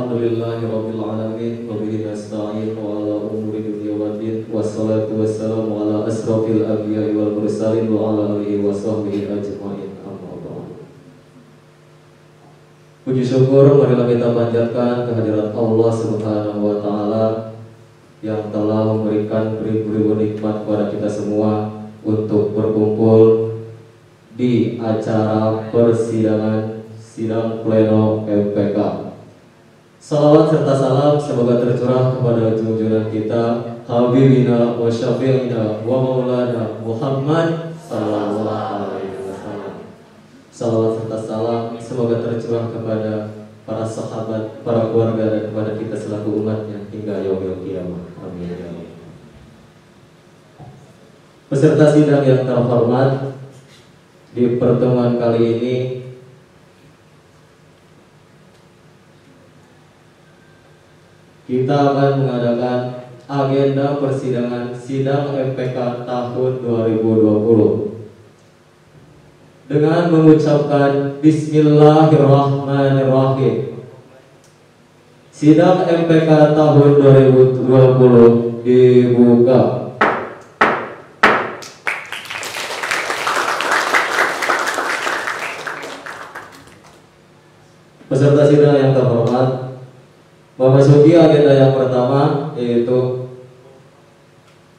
Alhamdulillahirabbil alamin wa bihi nasta'in wa ala umuri dunya waddin wassalatu wassalamu ala asrofil anbiya'i wal mursalin wa ala alihi wa sahbihi ajma'in. Amma ba'du. Puji syukur marilah kita panjatkan kehadirat Allah Subhanahu wa taala yang telah memberikan beribu-ribu nikmat kepada kita semua untuk berkumpul di acara persidangan sidang pleno MPK. Salawat serta salam semoga tercurah kepada junjungan kita Habibina wa Syafi'ina wa Maulana Muhammad sallallahu alaihi wasallam. Salawat serta salam semoga tercurah kepada para sahabat, para keluarga dan kepada kita selaku umatnya hingga yaumil qiyamah. Amin ya Allah. Peserta sidang yang terhormat, di pertemuan kali ini kita akan mengadakan agenda persidangan sidang MPK tahun 2020 dengan mengucapkan Bismillahirrahmanirrahim. Sidang MPK tahun 2020 dibuka. Peserta sidang yang terhormat, memasuki agenda yang pertama, yaitu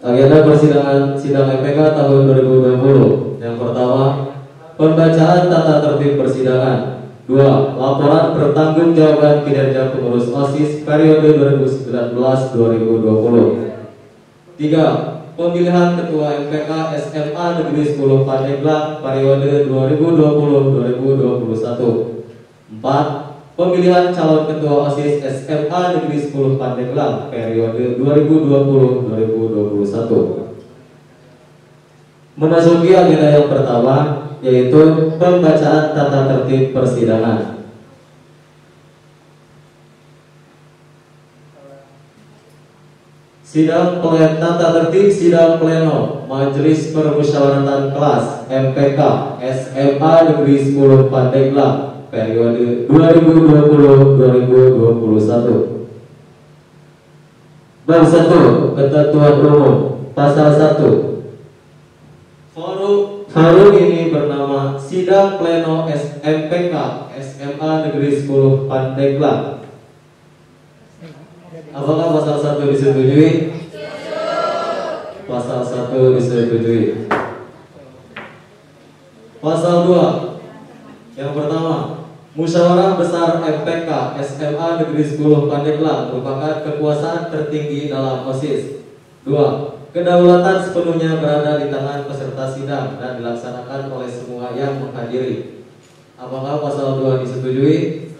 agenda persidangan sidang MPK tahun 2020. Yang pertama, pembacaan tata tertib persidangan. 2. Laporan pertanggungjawaban kinerja pengurus OSIS periode 2019-2020. 3. Pemilihan ketua MPK SMA Negeri 10 Pandeglang periode 2020-2021. 4. Pemilihan calon ketua OSIS SMA Negeri 10 Pandeglang periode 2020-2021. Memasuki agenda yang pertama, yaitu pembacaan tata tertib persidangan. Sidang pleno tata tertib sidang pleno Majelis Permusyawaratan Kelas MPK SMA Negeri 10 Pandeglang periode 2020-2021. Bab 1. Ketentuan umum. Pasal 1. Forum ini bernama Sidang Pleno MPK SMA Negeri 10 Pandeglang. Apakah pasal 1 disetujui? Pasal 1 disetujui. Pasal 2. Yang pertama, Musyawarah Besar MPK SMA Negeri 10 Pandeglang merupakan kekuasaan tertinggi dalam OSIS. 2. Kedaulatan sepenuhnya berada di tangan peserta sidang dan dilaksanakan oleh semua yang menghadiri. Apakah pasal 2 disetujui?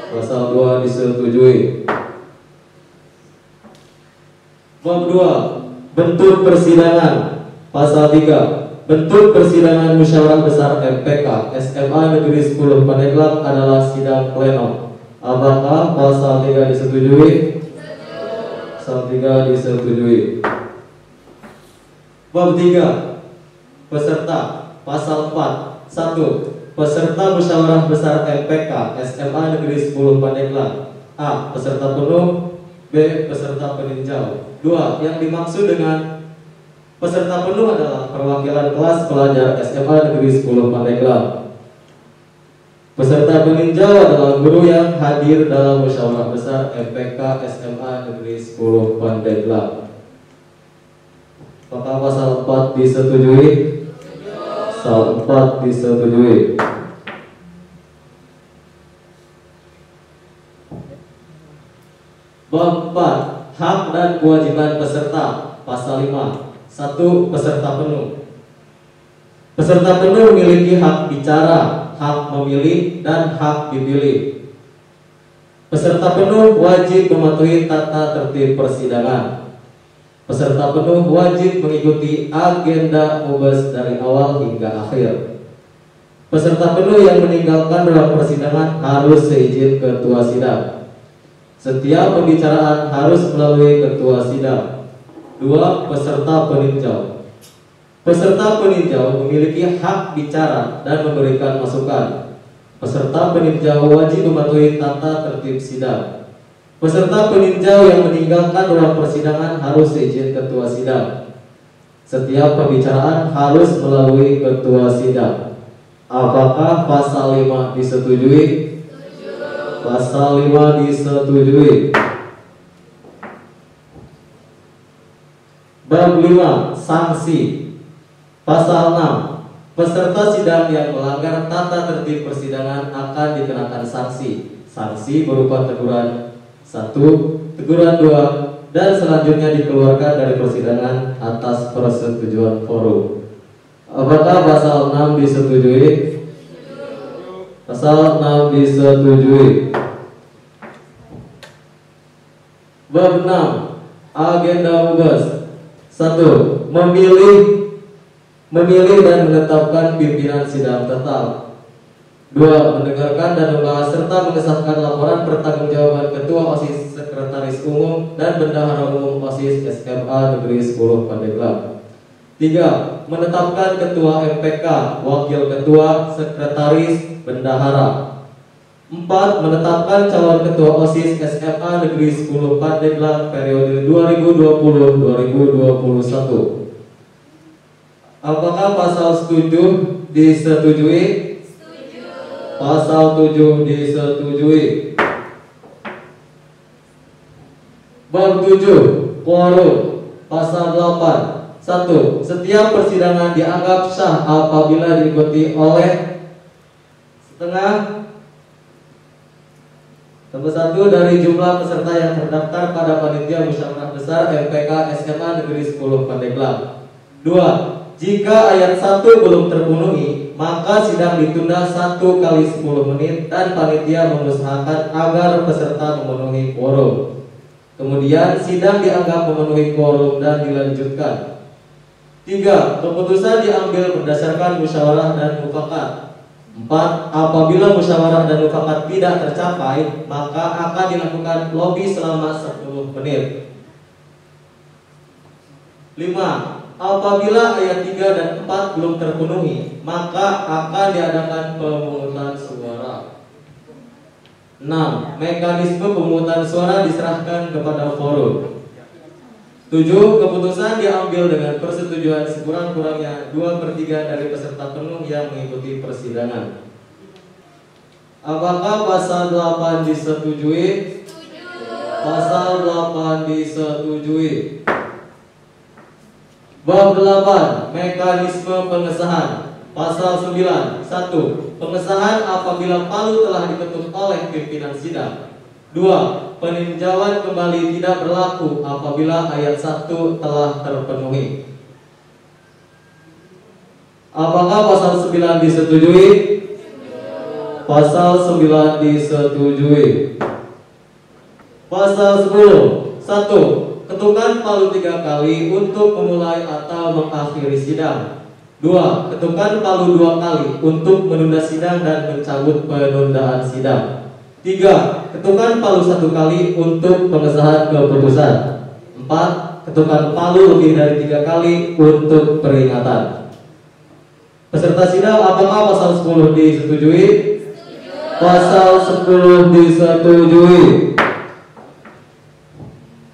Pasal 2 disetujui. Bab 2. Bentuk persidangan. Pasal 3. Bentuk persidangan musyawarah besar MPK SMA Negeri 10 Pandeglang adalah sidang pleno. Apakah pasal 3 disetujui? Pasal 3 disetujui. Bab 3. Peserta. Pasal 4. 1. Peserta musyawarah besar MPK SMA Negeri 10 Pandeglang. A. Peserta penuh. B. Peserta peninjau. 2. Yang dimaksud dengan peserta penuh adalah perwakilan kelas pelajar SMA Negeri 10 Pandeglang. Peserta peninjau adalah guru yang hadir dalam musyawarah besar MPK SMA Negeri 10 Pandeglang. Apakah pasal 4 disetujui? Pasal 4 disetujui. Bab 4. Hak dan kewajiban peserta. Pasal 5. 1. Peserta penuh. Peserta penuh memiliki hak bicara, hak memilih, dan hak dipilih. Peserta penuh wajib mematuhi tata tertib persidangan. Peserta penuh wajib mengikuti agenda MUBES dari awal hingga akhir. Peserta penuh yang meninggalkan ruang persidangan harus seizin ketua sidang. Setiap pembicaraan harus melalui ketua sidang. 2. Peserta peninjau. Peserta peninjau memiliki hak bicara dan memberikan masukan. Peserta peninjau wajib mematuhi tata tertib sidang. Peserta peninjau yang meninggalkan ruang persidangan harus seizin ketua sidang. Setiap pembicaraan harus melalui ketua sidang. Apakah pasal 5 disetujui? Pasal 5 disetujui. Bab 5. Sanksi. Pasal 6. Peserta sidang yang melanggar tata tertib persidangan akan dikenakan sanksi. Sanksi berupa teguran 1, teguran 2, dan selanjutnya dikeluarkan dari persidangan atas persetujuan forum. Apakah pasal 6 disetujui? Pasal 6 disetujui. Bab 6. Agenda Mugas. 1. Memilih dan menetapkan pimpinan sidang tetap. 2. Mendengarkan dan membahas serta mengesahkan laporan pertanggungjawaban Ketua OSIS, Sekretaris Umum, dan Bendahara Umum OSIS SMA Negeri 10 Pandeglang. 3. Menetapkan Ketua MPK, Wakil Ketua, Sekretaris, Bendahara. 4. Menetapkan calon Ketua OSIS SMA Negeri 10 Pandeglang periode 2020-2021. Apakah pasal 7 disetujui? Pasal 7 disetujui. Bab 7. Quorum. Pasal 8. 1. Setiap persidangan dianggap sah apabila diikuti oleh setengah Nomor 1 dari jumlah peserta yang terdaftar pada panitia musyawarah besar MPK SMA Negeri 10 Pandeglang. 2. Jika ayat 1 belum terpenuhi, maka sidang ditunda 1 kali 10 menit dan panitia mengusahakan agar peserta memenuhi quorum. Kemudian sidang dianggap memenuhi quorum dan dilanjutkan. 3. Keputusan diambil berdasarkan musyawarah dan mufakat. 4. Apabila musyawarah dan mufakat tidak tercapai, maka akan dilakukan lobby selama 10 menit. 5. Apabila ayat 3 dan 4 belum terpenuhi, maka akan diadakan pemungutan suara. 6. Mekanisme pemungutan suara diserahkan kepada forum. 7. Keputusan diambil dengan persetujuan sekurang-kurangnya 2/3 dari peserta penuh yang mengikuti persidangan. Apakah pasal 8 disetujui? Pasal 8 disetujui. Bab 8. Mekanisme pengesahan. Pasal 9. 1. Pengesahan apabila palu telah diketuk oleh pimpinan sidang. 2. Peninjauan kembali tidak berlaku apabila ayat 1 telah terpenuhi. Apakah pasal 9 disetujui? Pasal 9 disetujui. Pasal 10. 1. Ketukan palu 3 kali untuk memulai atau mengakhiri sidang. 2. Ketukan palu 2 kali untuk menunda sidang dan mencabut penundaan sidang. 3. Ketukan palu 1 kali untuk pengesahan keputusan. 4. Ketukan palu lebih dari 3 kali untuk peringatan. Peserta sidang, apakah pasal 10 disetujui? Pasal 10 disetujui.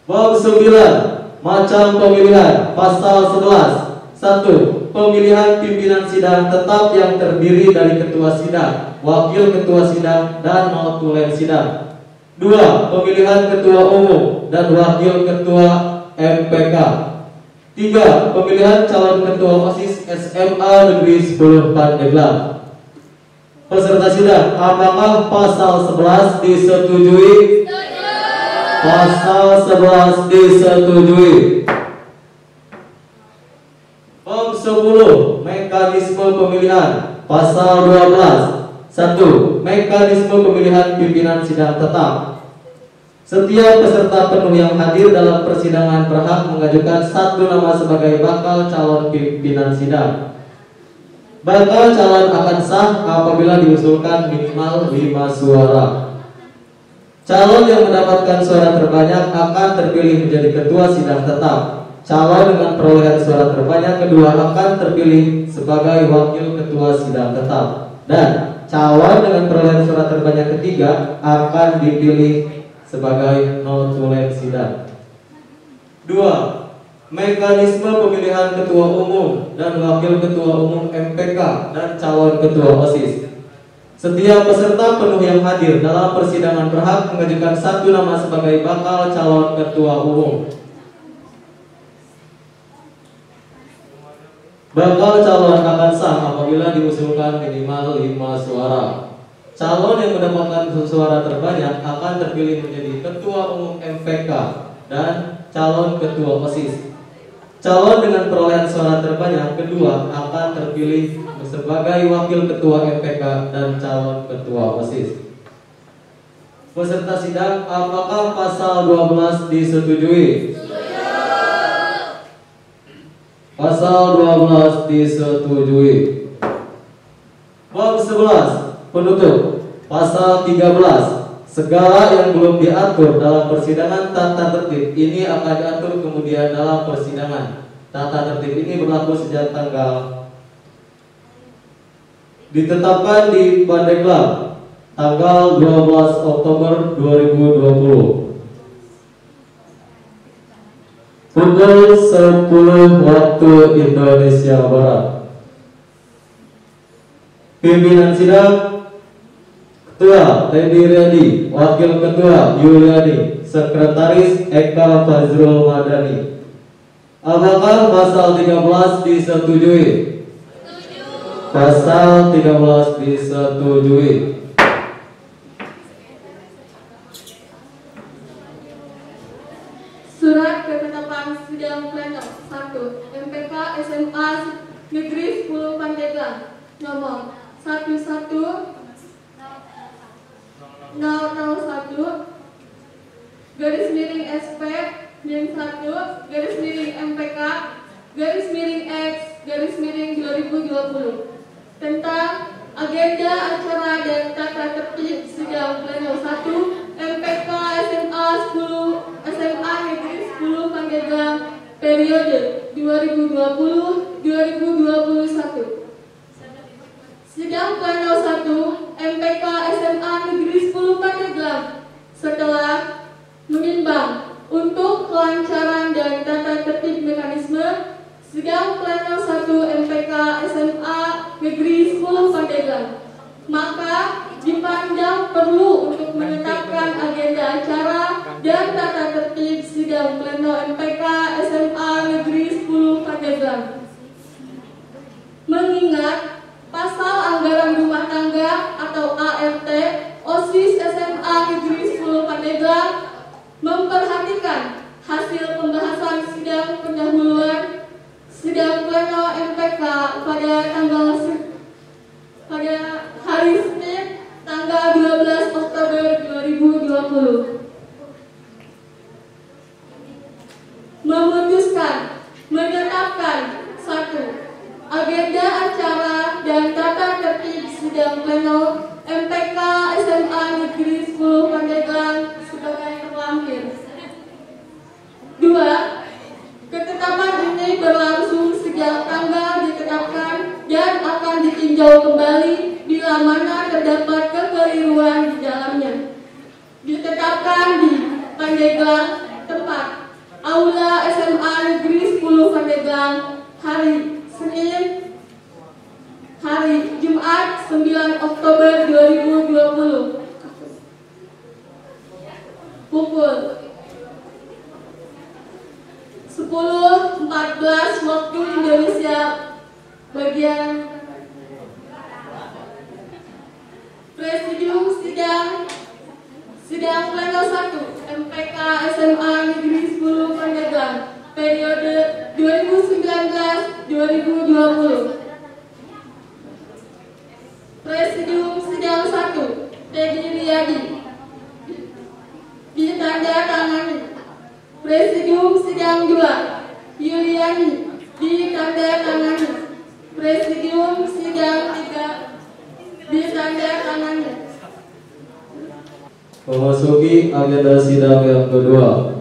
Bab 9. Macam pemilihan. Pasal 11. 1. Pemilihan pimpinan sidang tetap yang terdiri dari ketua sidang, wakil ketua sidang, dan notulen sidang. 2. Pemilihan ketua umum dan wakil ketua MPK. 3. Pemilihan calon ketua OSIS SMA Negeri 10 Pandeglang. Peserta sidang, apakah pasal 11 disetujui? Pasal 11 disetujui. Bab 10. Mekanisme pemilihan. Pasal 12. 1. Mekanisme pemilihan pimpinan sidang tetap. Setiap peserta penuh yang hadir dalam persidangan berhak mengajukan 1 nama sebagai bakal calon pimpinan sidang. Bakal calon akan sah apabila diusulkan minimal 5 suara. Calon yang mendapatkan suara terbanyak akan terpilih menjadi ketua sidang tetap. Calon dengan perolehan suara terbanyak kedua akan terpilih sebagai wakil ketua sidang tetap. Dan calon dengan perolehan suara terbanyak ketiga akan dipilih sebagai notulen sidang. 2. Mekanisme pemilihan ketua umum dan wakil ketua umum MPK dan calon ketua OSIS. Setiap peserta penuh yang hadir dalam persidangan berhak mengajukan satu nama sebagai bakal calon ketua umum. Bakal calon akan sah apabila diusulkan minimal 5 suara. Calon yang mendapatkan suara terbanyak akan terpilih menjadi ketua umum MPK dan calon ketua OSIS. Calon dengan perolehan suara terbanyak kedua akan terpilih sebagai wakil ketua MPK dan calon ketua OSIS. Peserta sidang, apakah pasal 12 disetujui? Pasal 12 disetujui. Bab 11 penutup. Pasal 13. Segala yang belum diatur dalam persidangan tata tertib ini akan diatur kemudian dalam persidangan. Tata tertib ini berlaku sejak tanggal ditetapkan di Pandeglang tanggal 12 Oktober 2020. Pukul 10 waktu Indonesia Barat. Pimpinan sidang Ketua Teddy Riyadi, Wakil Ketua Yuliani, Sekretaris Eka Fazrul Madani. Apakah pasal 13 disetujui? Pasal 13 disetujui. Surat ketetapan sidang pleno 1 MPK SMA Negeri 10 Pandeglang nomor 11001 garis miring SP min 1 garis miring MPK garis miring X garis miring 2020 tentang agenda acara dan tata tertib sidang pleno 1 MPK SMA 10 SMA Negeri 10 Pandeglang periode 2020-2021. Sidang pleno 1 MPK SMA Negeri 10 Pandeglang setelah menimbang untuk kelancaran dan tata tertib mekanisme sidang pleno 1 MPK SMA Negeri 10 Pandeglang, maka dipandang perlu untuk menetapkan agenda acara dan tata tertib sidang pleno MPK SMA Negeri 10 Pandeglang. Mengingat pasal anggaran rumah tangga atau ART OSIS SMA Negeri 10 Pandeglang memperhatikan hasil pembahasan sidang pendahuluan sidang pleno MPK pada hari Senin tanggal 12 Oktober 2020 memutuskan menetapkan 1. Agenda acara dan tata tertib sidang pleno MPK SMA Negeri 10 Pandeglang sebagai terlampir. 2. Ketetapan ini berlangsung sejak tanggal ditetapkan dan akan ditinjau kembali bila mana terdapat kekeliruan di dalamnya. Ditetapkan di Pandeglang, tempat Aula SMA Negeri 10 Pandeglang, hari Senin, hari Jumat 9 Oktober 2020 pukul 10.14 waktu Indonesia bagian. Presidium sidang pleno 1 MPK SMA Negeri 10 Pandeglang periode 2019-2020. Presidium sidang 1 Teddy Riyadi ditandatangani. Presidium sidang 2 Yuliani ditandatangani. Presidium sidang 3 ditandatangani. Memasuki agenda sidang yang kedua.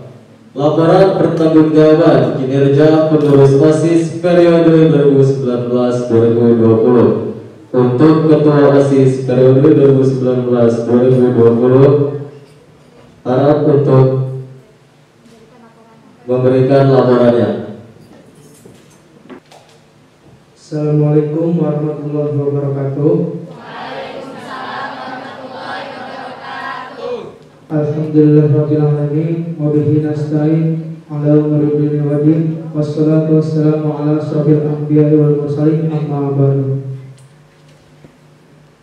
Laporan pertanggungjawaban kinerja pengurus OSIS periode 2019-2020. Untuk Ketua OSIS periode 2019-2020 harap untuk memberikan laporannya. Assalamualaikum warahmatullahi wabarakatuh. Waalaikumsalam warahmatullahi wabarakatuh. Alhamdulillahirabbil alamin wa bihi nasta'in ala umuri dunya wa din wassalatu wassalamu ala asrofil anbiya'i wal mursalin amma ba'du.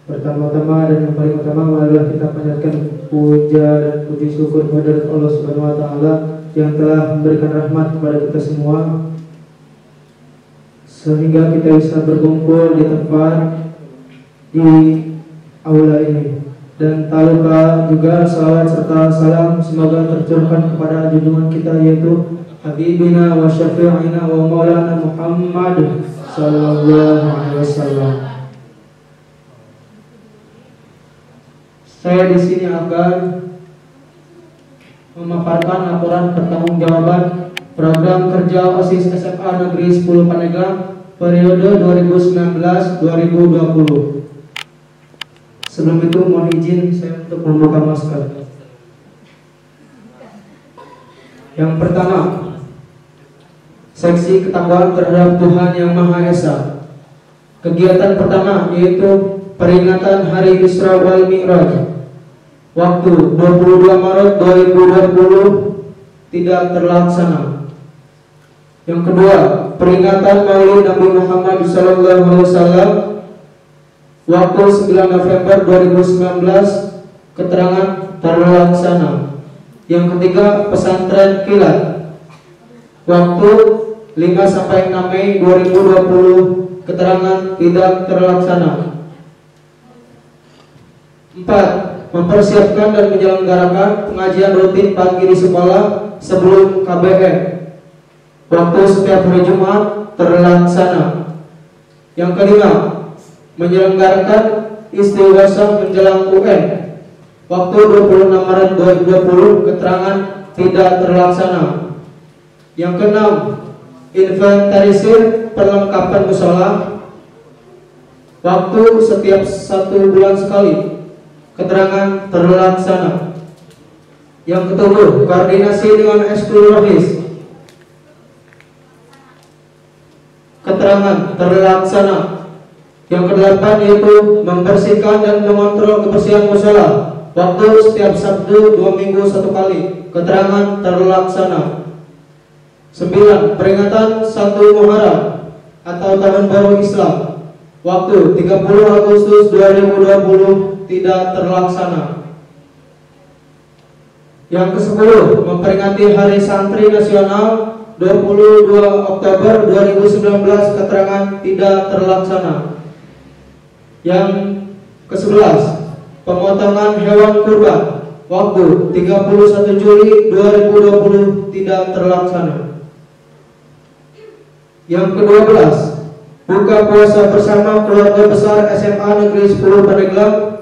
Pertama-tama dan yang paling utama marilah kita panjatkan puja dan puji syukur kepada Allah Subhanahu wa taala yang telah memberikan rahmat kepada kita semua sehingga kita bisa berkumpul di tempat di aula ini. Dan tak lupa juga salawat serta salam semoga tercurahkan kepada junjungan kita yaitu Habibina wa syafi'ina wa maulana Muhammad sallallahu alaihi wasallam. Saya di sini akan memaparkan laporan pertanggungjawaban program kerja OSIS SMA Negeri 10 Pandeglang periode 2019-2020. Sebelum itu mohon izin saya untuk membuka masker. Yang pertama, seksi ketakwaan terhadap Tuhan Yang Maha Esa. Kegiatan pertama yaitu peringatan Hari Isra wal Mi'raj. Waktu 22 Maret 2020 tidak terlaksana. Yang kedua, peringatan Maulid Nabi Muhammad SAW. Waktu 9 November 2019 keterangan terlaksana. Yang ketiga, pesantren kilat. Waktu 5-6 Mei 2020 keterangan tidak terlaksana. 4. Mempersiapkan dan menyelenggarakan pengajian rutin pagi di sekolah sebelum KBM. Waktu setiap hari Jumat terlaksana. Yang kelima, menyelenggarakan istighosah menjelang UN. Waktu 26 Maret 2020 keterangan tidak terlaksana. Yang keenam, inventarisir perlengkapan musola. Waktu setiap 1 bulan sekali. Keterangan terlaksana. Yang ketujuh, koordinasi dengan Eskul Rohis. Keterangan terlaksana. Yang kedelapan yaitu membersihkan dan mengontrol kebersihan musola. Waktu setiap Sabtu 2 minggu 1 kali. Keterangan terlaksana. 9. Peringatan 1 Muharram atau Tahun Baru Islam. Waktu 30 Agustus 2020 tidak terlaksana. Yang ke-10, memperingati Hari Santri Nasional 22 Oktober 2019, keterangan tidak terlaksana. Yang ke-11, pemotongan hewan kurban. Waktu 31 Juli 2020 tidak terlaksana. Yang ke-12, buka puasa bersama keluarga besar SMA Negeri 10 Pandeglang.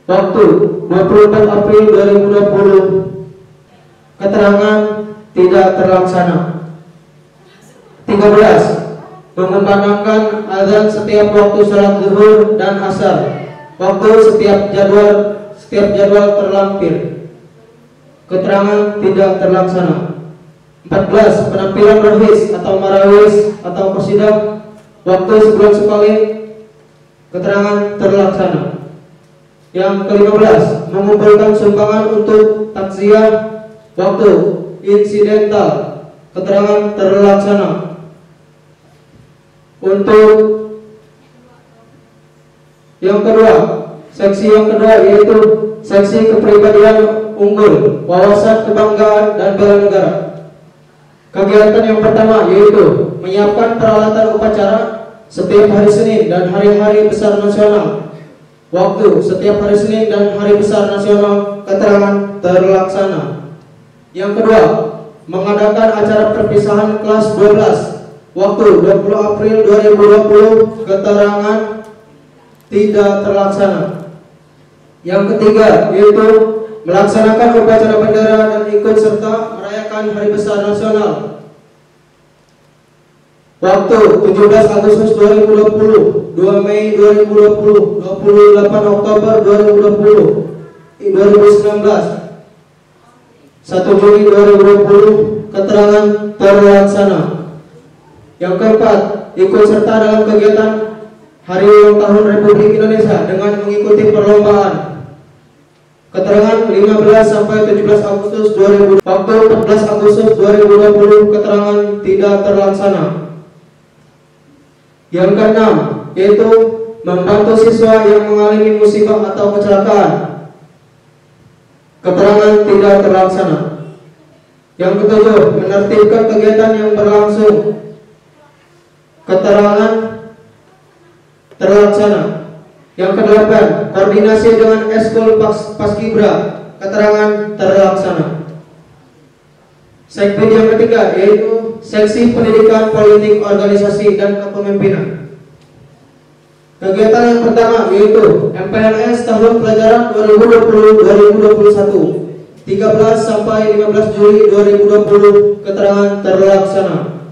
Waktu 24 April 2020, keterangan tidak terlaksana. 13. Mengumandangkan azan setiap waktu salat zuhur dan asar. Waktu setiap jadwal terlampir. Keterangan tidak terlaksana. 14. Penampilan rohis atau marawis atau qasidah. Waktu sebulan sekali. Keterangan terlaksana. Yang ke-15, mengumpulkan sumbangan untuk takziah. Waktu insidental. Keterangan terlaksana. Untuk yang kedua, seksi yang kedua yaitu seksi kepribadian unggul, wawasan kebanggaan dan bela negara. Kegiatan yang pertama yaitu menyiapkan peralatan upacara setiap hari Senin dan hari-hari besar nasional. Waktu setiap hari Senin dan hari besar nasional, keterangan terlaksana. Yang kedua, mengadakan acara perpisahan kelas 12. Waktu 20 April 2020, keterangan tidak terlaksana. Yang ketiga yaitu melaksanakan upacara bendera dan ikut serta merayakan hari besar nasional. Waktu 17 Agustus 2020, 2 Mei 2020, 28 Oktober 2020, 2019, 1 Juli 2020, keterangan terlaksana. Yang keempat, ikut serta dalam kegiatan Hari Ulang Tahun Republik Indonesia dengan mengikuti perlombaan. Keterangan 15 sampai 17 Agustus 2020, waktu 14 Agustus 2020, keterangan tidak terlaksana. Yang keenam, yaitu membantu siswa yang mengalami musibah atau kecelakaan. Keterangan tidak terlaksana. Yang ketujuh, menertibkan kegiatan yang berlangsung. Keterangan terlaksana. Yang kedelapan, koordinasi dengan Eskul Paskibra. Keterangan terlaksana. Segmen yang ketiga yaitu seksi pendidikan politik organisasi dan kepemimpinan. Kegiatan yang pertama yaitu MPLS tahun pelajaran 2020-2021, 13 sampai 15 Juli 2020, keterangan terlaksana.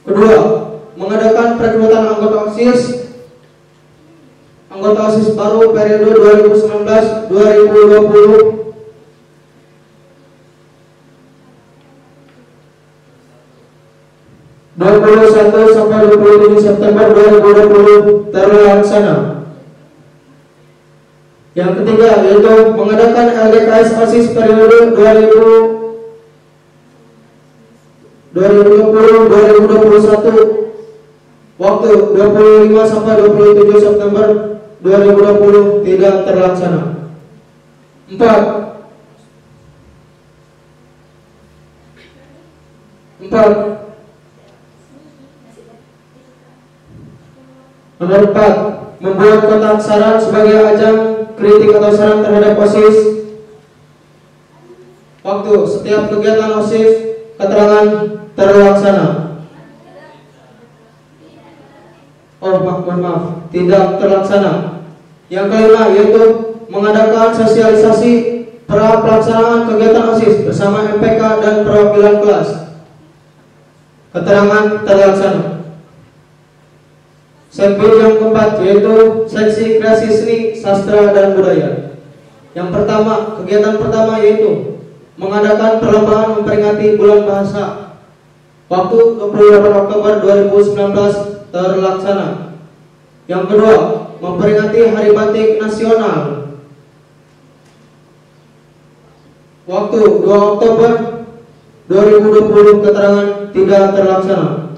Kedua, mengadakan perekrutan anggota OSIS baru periode 2019-2020. 21 sampai 27 September 2020 terlaksana. Yang ketiga yaitu mengadakan LDKS OSIS periode 2020-2021, waktu 25 sampai 27 September 2020 tidak terlaksana. 4. Nomor 4, membuat kotak saran sebagai ajang kritik atau saran terhadap OSIS. Waktu setiap kegiatan OSIS, keterangan terlaksana. Maaf, tidak terlaksana. Yang kelima yaitu mengadakan sosialisasi pra pelaksanaan kegiatan OSIS bersama MPK dan perwakilan kelas. Keterangan terlaksana. Segmen yang keempat yaitu seksi kreasi seni, sastra dan budaya. Yang pertama, kegiatan pertama yaitu mengadakan perlombaan memperingati bulan bahasa. Waktu 28 Oktober 2019 terlaksana. Yang kedua, memperingati Hari Batik Nasional. Waktu 2 Oktober 2020, keterangan tidak terlaksana.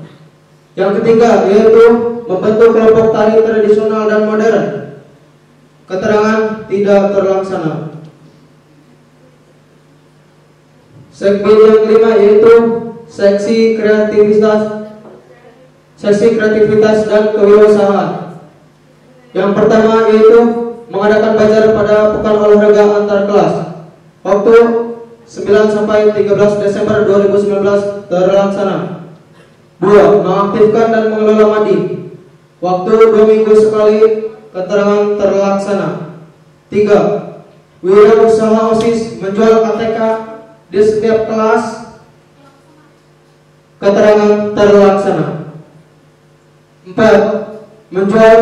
Yang ketiga yaitu membentuk kelompok tari tradisional dan modern. Keterangan tidak terlaksana. Segmen yang kelima yaitu seksi kreativitas dan kewirausahaan. Yang pertama yaitu mengadakan bazar pada pekan olahraga antar kelas. Waktu 9 sampai 13 Desember 2019 terlaksana. 2. Mengaktifkan dan mengelola MADI. Waktu 2 minggu sekali, keterangan terlaksana. 3. Wirausaha OSIS menjual ATK di setiap kelas. Keterangan terlaksana. 4. Menjual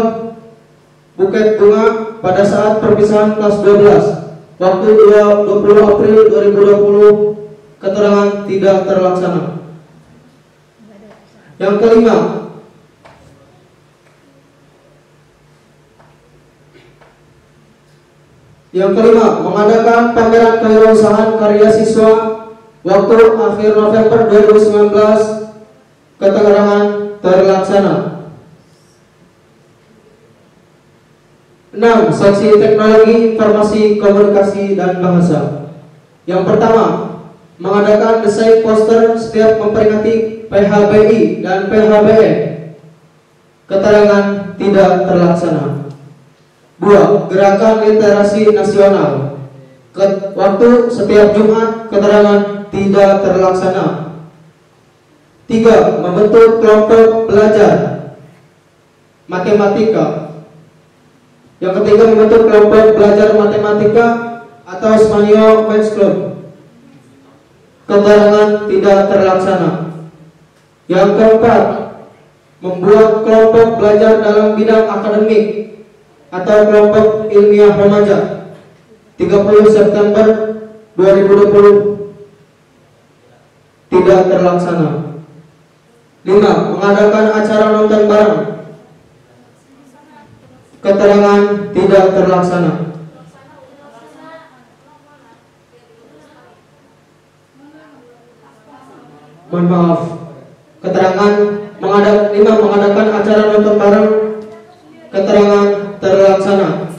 buket bunga pada saat perpisahan kelas 12. Waktu 20 April 2020, keterangan tidak terlaksana. Yang kelima, mengadakan pameran kewirausahaan karya siswa. Waktu akhir November 2019, keterangan terlaksana. 6. Seksi teknologi, informasi, komunikasi, dan bahasa. Yang pertama, mengadakan desain poster setiap memperingati PHBI dan PHBE. Keterangan tidak terlaksana. 2. Gerakan literasi nasional. Waktu setiap Jumat, keterangan tidak terlaksana. 3. Membentuk kelompok belajar matematika. Yang ketiga, membentuk kelompok belajar matematika atau Smanio Maths Club. Keterangan tidak terlaksana. Yang keempat, membuat kelompok belajar dalam bidang akademik atau kelompok ilmiah remaja 30 September 2020 tidak terlaksana. 5. Mengadakan acara nonton bareng. Keterangan tidak terlaksana. Mohon maaf. Keterangan 5. Mengadakan acara nonton bareng. Keterangan terlaksana.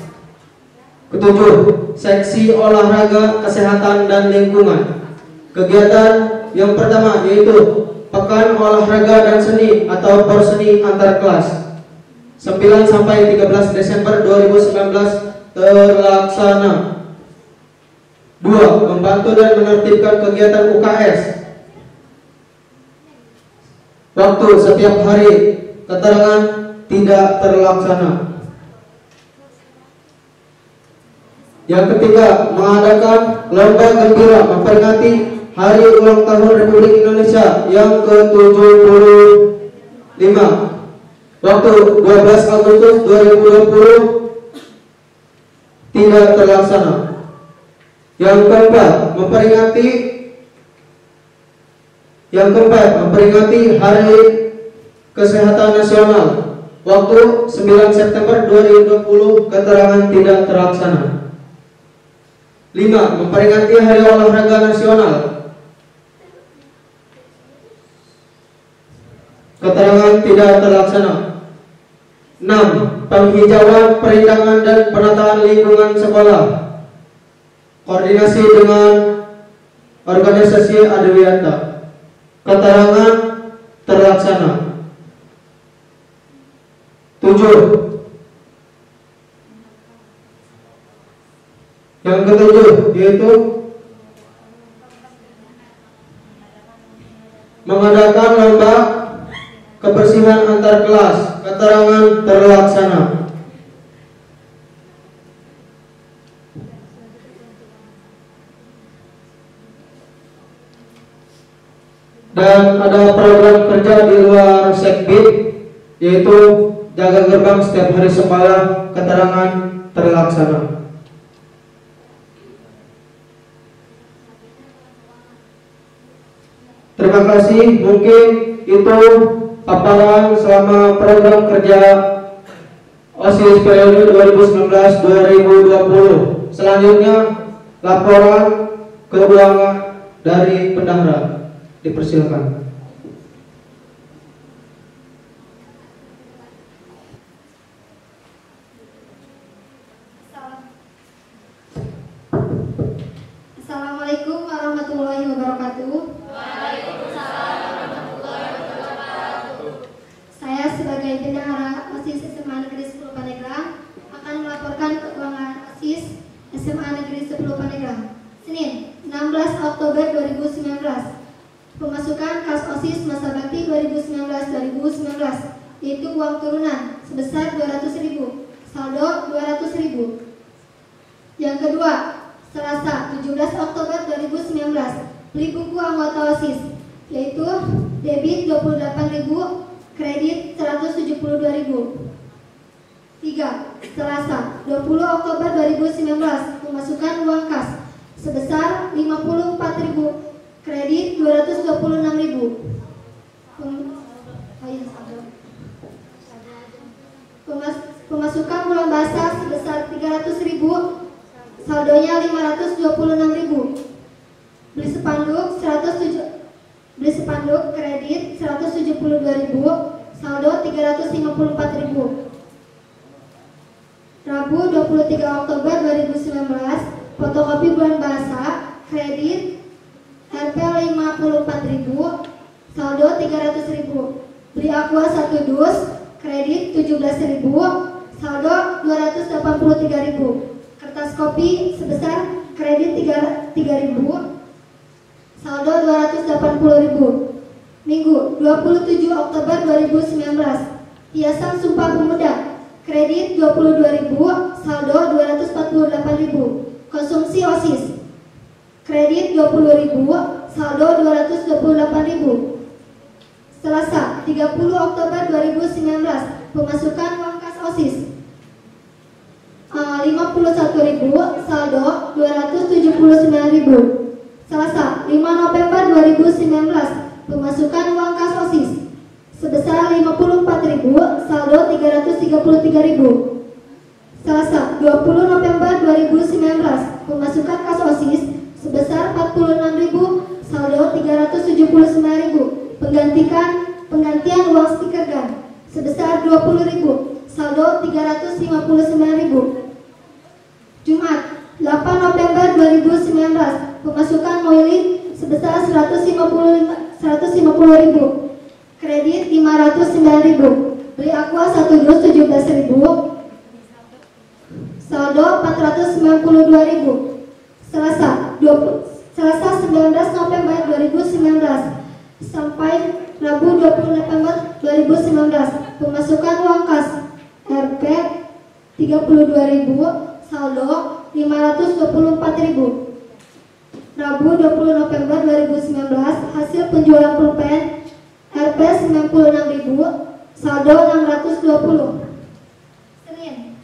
Ketujuh, seksi olahraga, kesehatan dan lingkungan. Kegiatan yang pertama yaitu Pekan Olahraga dan Seni atau Porseni antar kelas 9 sampai 13 Desember 2019 terlaksana. 2. Membantu dan menertibkan kegiatan UKS. Waktu setiap hari. Keterangan tidak terlaksana. Yang ketiga, mengadakan lomba gembira memperingati Hari Ulang Tahun Republik Indonesia yang ke-75. Waktu 12 Agustus 2020 tidak terlaksana. Yang keempat, memperingati Hari Kesehatan Nasional. Waktu 9 September 2020 keterangan tidak terlaksana. 5. Memperingati Hari Olahraga Nasional. Keterangan tidak terlaksana. 6. Penghijauan, perindangan dan penataan lingkungan sekolah. Koordinasi dengan organisasi Adiwiyata. Keterangan terlaksana. 7. Yang ketujuh yaitu mengadakan lomba kebersihan antar kelas. Keterangan terlaksana. Dan ada program kerja di luar Sekbid yaitu jaga gerbang setiap hari sekolah. Keterangan terlaksana. Terima kasih. Mungkin itu paparan selama program kerja OSIS periode 2019-2020. Selanjutnya laporan keuangan dari bendahara. Dipersilakan. Assalamualaikum warahmatullahi wabarakatuh. Saya sebagai bendahara OSIS SMA Negeri 10 Pandeglang akan melaporkan keuangan OSIS SMA Negeri 10 Pandeglang. Senin, 16 Oktober 2019. Pemasukan kas OSIS masa bakti 2019-2019 yaitu uang turunan sebesar 200.000, saldo 200.000. Yang kedua, Selasa, 17 Oktober 2019, beli buku anggota OSIS yaitu debit 28.000, kredit 172.000. 3. Selasa 20 Oktober 2019 pemasukan uang kas sebesar 54.000, kredit 226.000. Pemasukan bulan basah sebesar 300.000, saldonya 526.000. Beli spanduk kredit 172.000, saldo 354.000. Rabu 23 Oktober 2019 fotokopi bulan bahasa kredit Rp 54.000, saldo 300.000. Beli aqua 1 dus kredit 17.000, saldo 283.000. Kertas kopi sebesar kredit 3.000, saldo 280.000. Minggu 27 Oktober 2019 hiasan Sumpah Pemuda kredit 22.000, saldo 248.000. Konsumsi OSIS kredit 20.000, saldo 228.000. Selasa 30 Oktober 2019 2019. Pemasukan uang kas OSIS 51.000, saldo 279.000. Selasa 5 November 2019. Pemasukan uang kas OSIS sebesar 54.000, saldo 333.000. Selasa 20 November 2019. Pemasukan kas OSIS sebesar 46.000, saldo 379.000. Penggantian uang stiker GAN sebesar 20.000, saldo 359.000. Jumat 8 November 2019. Pemasukan moiling sebesar 150.000. Kredit 509.000. Beli aqua 1 dus 17.000. Saldo 492.000. Selasa 19 November 2019 sampai Rabu 20 November 2019. Pemasukan uang kas Rp 32.000, saldo 524.000. Rabu 20 November 2019 hasil penjualan pulpen Rp 96.000, saldo 620. Senin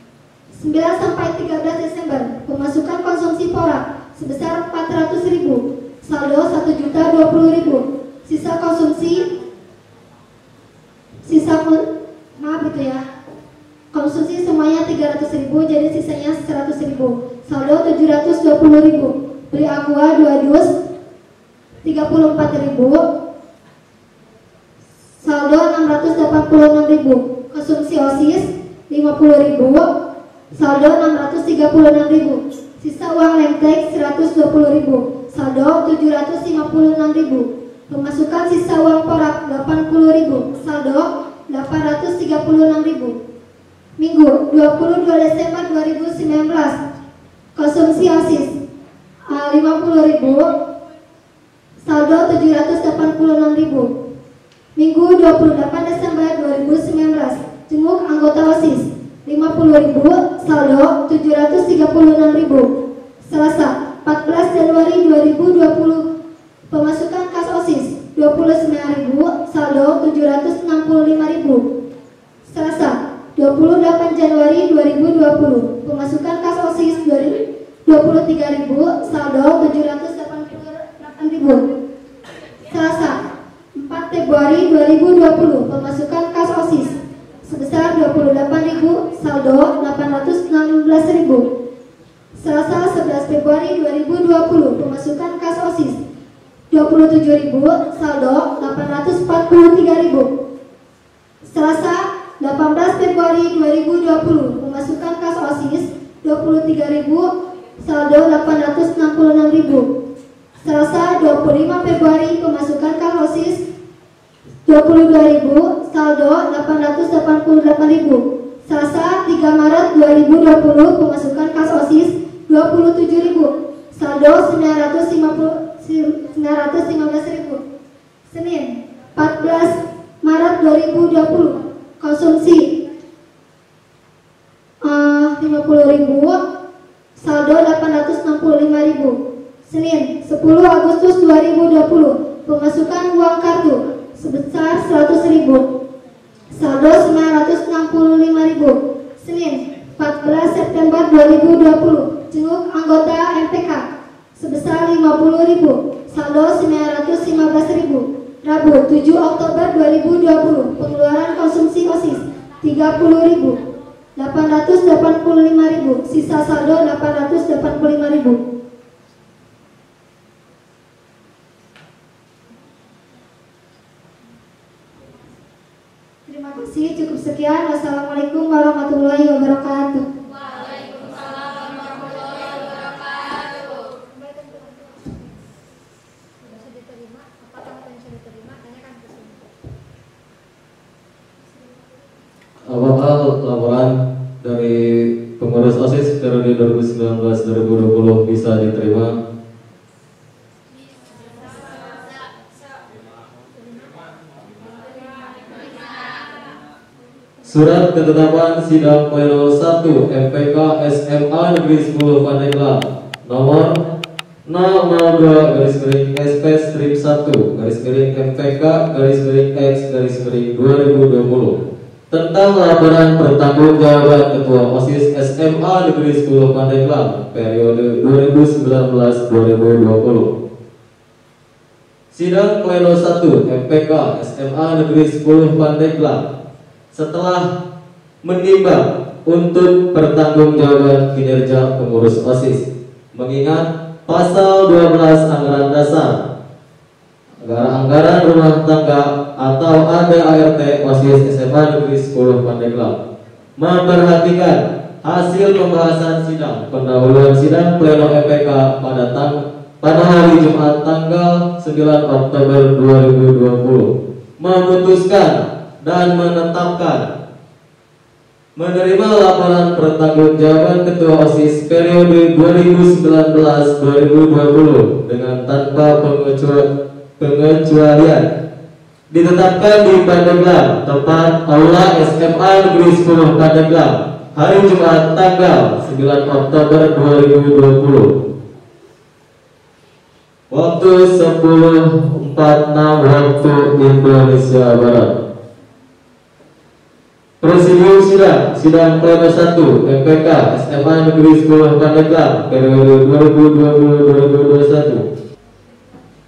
9 sampai 13 Desember. Pemasukan konsumsi porak sebesar 400.000, saldo 1.020.000. Konsumsi semuanya 300.000, jadi sisanya 100.000. Saldo 720.000. Beli aqua 2 dus 34.000. Saldo 686.000. Konsumsi OSIS 50.000. Saldo 636.000. Sisa uang lemtek 120.000. Saldo 756.000. Pemasukan sisa uang porak 80.000. Saldo 836.000. Minggu 22 Desember 2019. Konsumsi OSIS 50.000. Saldo 786.000. Minggu 28 Desember 2019. Jenguk anggota OSIS 50.000. Saldo 736.000. Selasa 14 Januari 2020. Pemasukan kas OSIS 29.000. Saldo 765.000. Selasa 28 Januari 2020. Pemasukan kas OSIS 23.000. Saldo 788.000. Selasa 4 Februari 2020. Pemasukan kas OSIS sebesar 28.000. Saldo 816.000. Selasa 11 Februari 2020. Pemasukan kas OSIS 27.000. Saldo 843.000. Selasa 18 Februari 2020. Pemasukan kas OSIS 23.000. Saldo 866.000. Selasa 25 Februari. Pemasukan kas OSIS 22.000. Saldo 888.000. Selasa 3 Maret 2020. Pemasukan kas OSIS 27.000. Saldo 915.000. Senin 14 Maret 2020. Konsumsi 50.000. Saldo 865.000. Senin 10 Agustus 2020. Pemasukan uang kartu sebesar 100.000. Saldo 965.000. Senin 14 September 2020. Jenguk anggota MPK sebesar 50.000. Saldo 915.000. Rabu 7 Oktober 2020. Pengeluaran konsumsi OSIS 30.000. 885.000. Sisa saldo 885.000. Terima kasih, cukup sekian. Wassalamualaikum warahmatullahi wabarakatuh. Waalaikumsalam warahmatullahi wabarakatuh. Bisa diterima, apakah yang bisa diterima? Tanyakan ke sini. Apakah laporan dari pengurus OSIS periode 2019-2020 bisa diterima? Surat ketetapan sidang pleno 1 MPK SMA Negeri 10 Pandeglang nomor 002/SP-1/MPK/X/2020 tentang laporan pertanggungjawaban Ketua OSIS SMA Negeri 10 Pandeglang periode 2019-2020. Sidang Pleno 1 MPK SMA Negeri 10 Pandeglang setelah menimbang untuk pertanggungjawaban kinerja pengurus OSIS mengingat pasal 12 Anggaran Dasar anggaran rumah tangga atau ADART OSIS SMA Negeri 10 Pandeglang memperhatikan hasil pembahasan sidang pendahuluan sidang pleno MPK pada hari Jumat tanggal 9 Oktober 2020 memutuskan dan menetapkan menerima laporan pertanggungjawaban Ketua OSIS periode 2019-2020 dengan tanpa pengecualian ditetapkan di Pandeglang tempat Aula SMA Negeri 10 Pandeglang hari Jumat tanggal 9 Oktober 2020 waktu 10.46 waktu Indonesia Barat. Presidium sidang Pleno 1 MPK SMA Negeri 10 Pandeglang periode 2020-2021.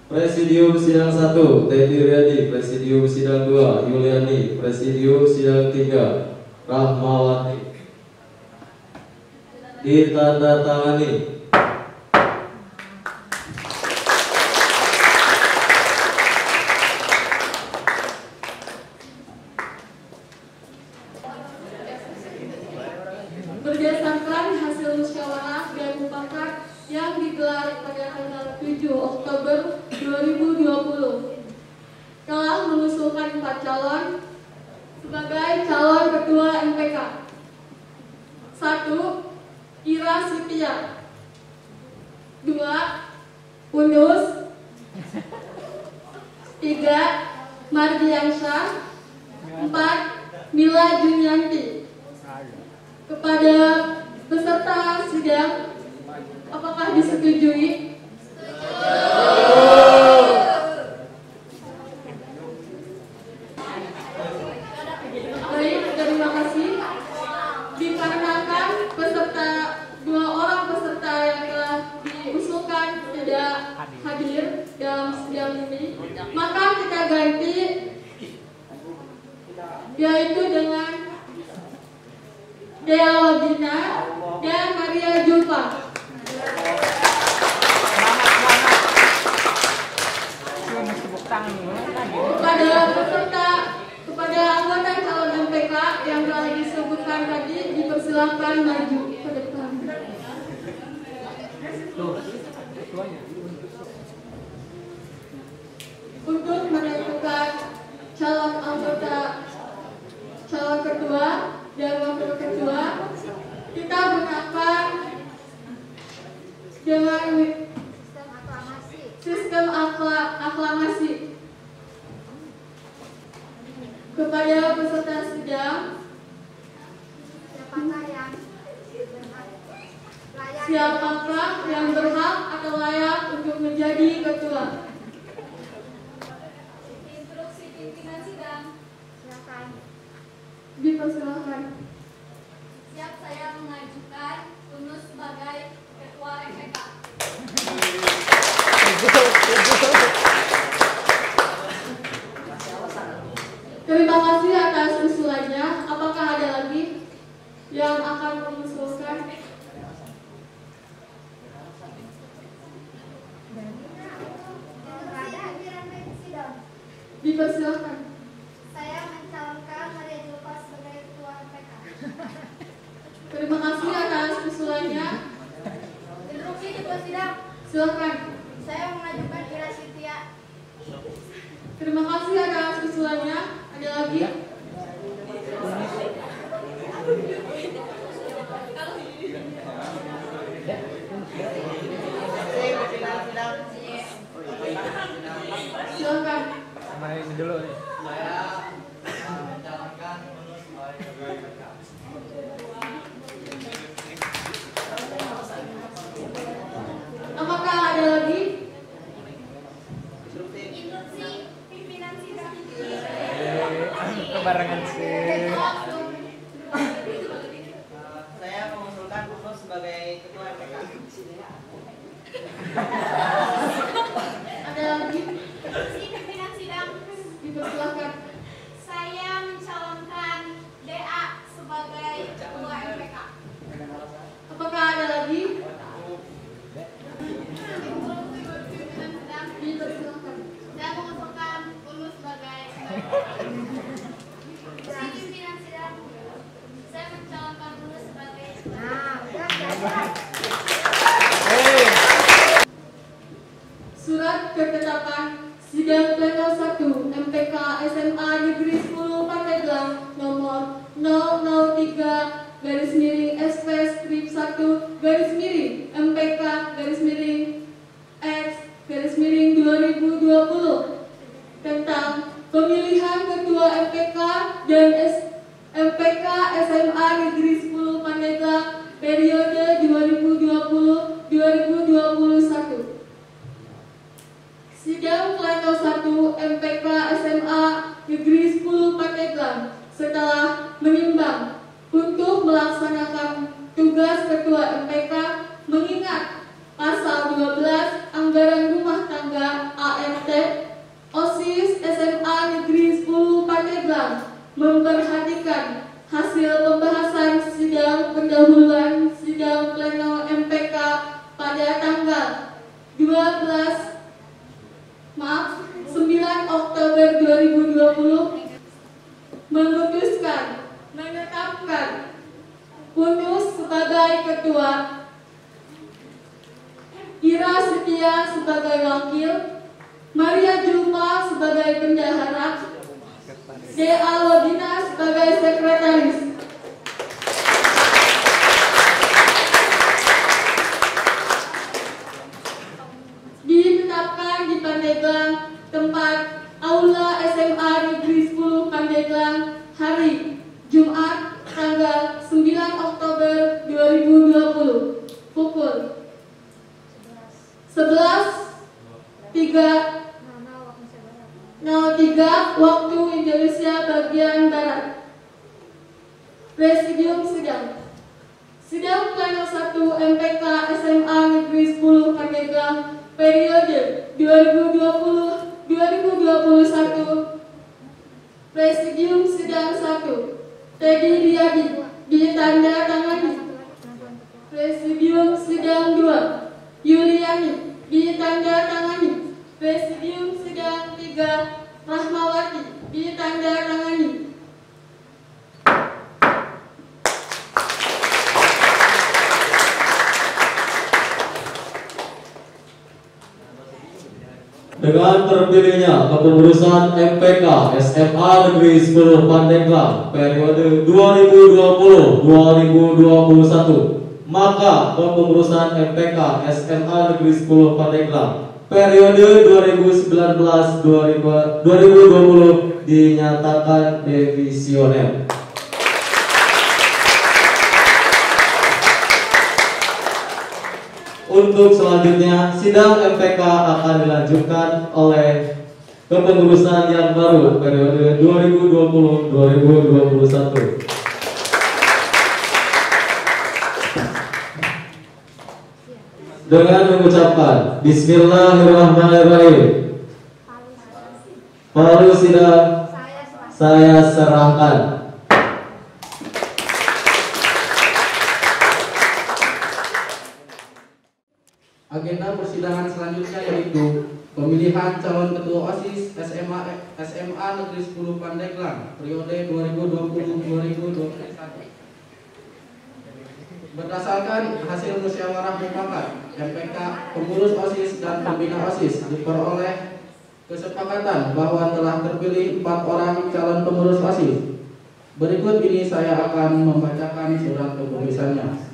Presidium sidang 1 Teti Riyadi, Presidium sidang 2 Yuliani, Presidium sidang 3 Rahmawati. Ditandatangani. Berdasarkan hasil musyawarah dan mufakat yang digelar pada tanggal 7 Oktober 2020 telah mengusulkan 4 calon sebagai calon ketua MPK. 1. Ira Sitia. 2. Unus. 3. Mardiansyah. 4. Mila Junianti. Kepada peserta sidang, apakah disetujui? Baik, terima kasih. Dikarenakan dua orang peserta yang telah diusulkan tidak hadir dalam sidang ini, maka kita ganti, yaitu dengan Dea Wagina dan Maria Julfa. Kepada anggota calon MPK yang telah disebutkan tadi dipersilahkan maju ke depan. Untuk menentukan calon ketua dan wakil ketua, kita gunakan dengan sistem aklamasi. Kepada peserta sidang, siapakah yang berhak atau layak untuk menjadi ketua? Instruksi pimpinan sidang. Silakan. Dipersilakan. Siap, saya mengajukan Unus sebagai ketua MPK. Terima kasih atas usulannya. Apakah ada lagi yang akan mengusulkan? Dipersilakan. Saya mencalonkan Maria Julfa sebagai ketua MPK. Terima kasih atas usulannya. Instruksi ketua sidang. Silakan. Saya mengajukan Ira Sitia. Terima kasih atas usulannya. Ada lagi? Silakan. Main dulu nih. Apakah ada lagi? Instruksi pimpinan sidang. Ada lagi? Pimpinan sidang, Dipersilakan. saya mencalonkan DA sebagai ketua MPK. Apakah ada lagi? Pimpinan sidang, Dipersilakan. saya mengusulkan Ulu sebagai pimpinan sidang. Saya mencalonkan Ulu sebagai Surat ketetapan sidang pleno 1 MPK SMA Negeri 10 Pandeglang nomor 003 / SP strip 1 MPK X 2020 tentang pemilihan ketua MPK dan MPK SMA Negeri 10 Pandeglang periode 2020-2021. Sidang pleno 1 MPK SMA Negeri 10 Pandeglang setelah menimbang untuk melaksanakan tugas ketua MPK mengingat pasal 12 Anggaran Rumah Tangga ART OSIS SMA Negeri 10 Pandeglang memperhatikan hasil pembahasan sidang pendahuluan sidang pleno MPK pada tanggal 9 Oktober 2020 memutuskan menetapkan Kunus sebagai ketua, Ira Setia sebagai wakil, Maria Julma sebagai bendahara, D.A. Wabina sebagai sekretaris. Ditetapkan di Pandeglang, tempat Aula SMA Negeri 10 Pandeglang, hari Jumat tanggal 9 Oktober 2020 pukul 11.03 waktu Indonesia bagian Barat. Presidium sidang. Sidang pleno 1 MPK SMA Negeri 10 Pandeglang periode 2020-2021. Presidium sidang 1 Teddy Riyadi ditandatangani. Presidium sidang 2 Yuliani ditandatangani. Presidium sidang 3 Rahmawati ditandatangani. Dengan terpilihnya kepengurusan MPK SMA Negeri 10 Pandeglang periode 2020-2021, maka kepengurusan MPK SMA Negeri 10 Pandeglang periode 2019-2020 dinyatakan defisioner. Untuk selanjutnya, sidang MPK akan dilanjutkan oleh kepengurusan yang baru periode 2020-2021. Dengan mengucapkan Bismillahirrahmanirrahim, palu sidang saya serahkan. Agenda persidangan selanjutnya yaitu pemilihan calon ketua OSIS SMA Negeri 10 Pandeglang periode 2020-2021. Berdasarkan hasil musyawarah mufakat MPK, pengurus OSIS dan pembina OSIS diperoleh kesepakatan bahwa telah terpilih 4 orang calon pengurus OSIS. Berikut ini saya akan membacakan surat kepengurusannya.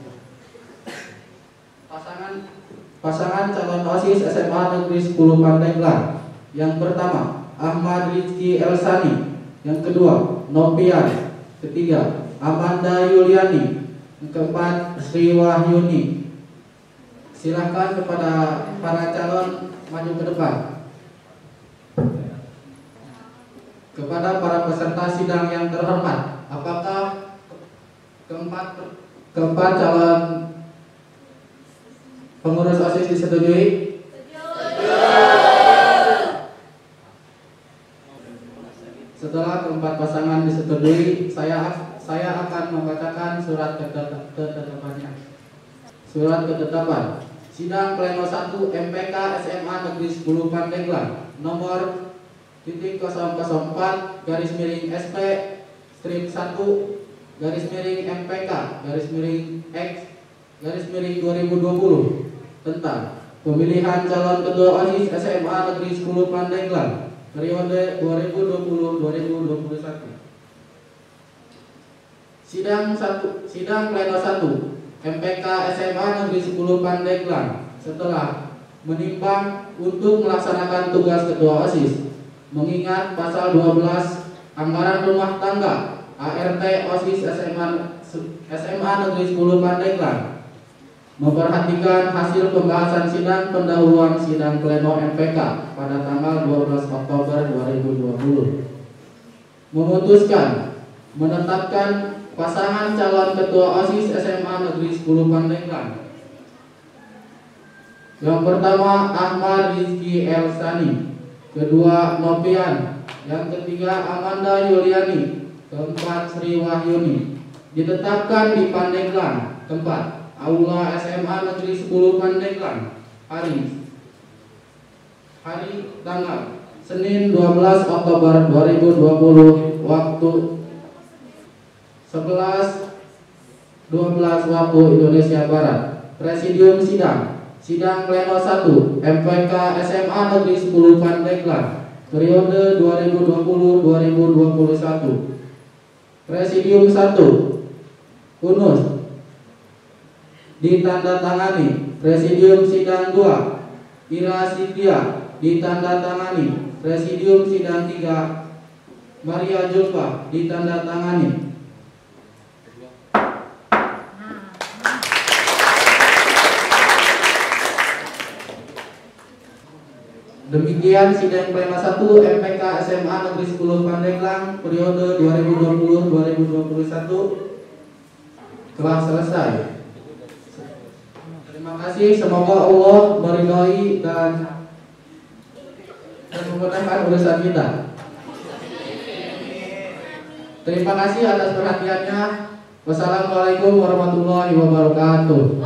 Pasangan calon OSIS SMA Negeri 10 Pandeglang. Yang pertama, Ahmad Rizky Elsani. Yang kedua, Nopian. Ketiga, Amanda Yuliani. Yang keempat, Sri Wahyuni. Silakan kepada para calon maju ke depan. Kepada para peserta sidang yang terhormat, apakah keempat calon Pengurus OSIS disetujui? Setelah keempat pasangan disetujui, saya akan membacakan surat ketetapannya. Surat ketetapan Sidang Pleno 1 MPK SMA Negeri 10 Pandeglang nomor 004 garis miring SP strip 1 garis miring MPK garis miring X garis miring 2020 tentang pemilihan calon ketua OSIS SMA Negeri 10 Pandeglang periode 2020-2021. Sidang Pleno 1 MPK SMA Negeri 10 Pandeglang setelah menimbang untuk melaksanakan tugas ketua OSIS mengingat pasal 12 Anggaran Rumah Tangga ART OSIS SMA Negeri 10 Pandeglang, memperhatikan hasil pembahasan sidang pendahuluan sidang pleno MPK pada tanggal 12 Oktober 2020, memutuskan menetapkan pasangan calon ketua OSIS SMA Negeri 10 Pandeglang. Yang pertama Ahmad Rizky Elsani, kedua Nopian, yang ketiga Amanda Yuliani, keempat Sri Wahyuni, ditetapkan di Pandeglang, tempat Aula SMA Negeri 10 Pandeglang, hari tanggal Senin 12 Oktober 2020, waktu 11.12 waktu Indonesia Barat. Presidium Sidang Pleno 1 MPK SMA Negeri 10 Pandeglang periode 2020-2021. Presidium 1 Unus ditandatangani. Presidium Sidang 2 Ira Sidya ditandatangani. Presidium Sidang 3 Maria Julfa ditandatangani. Demikian sidang pleno 1 MPK SMA Negeri 10 Pandeglang periode 2020-2021 telah selesai. Terima kasih, semoga Allah meridhai dan memudahkan urusan kita. Terima kasih atas perhatiannya. Wassalamualaikum warahmatullahi wabarakatuh.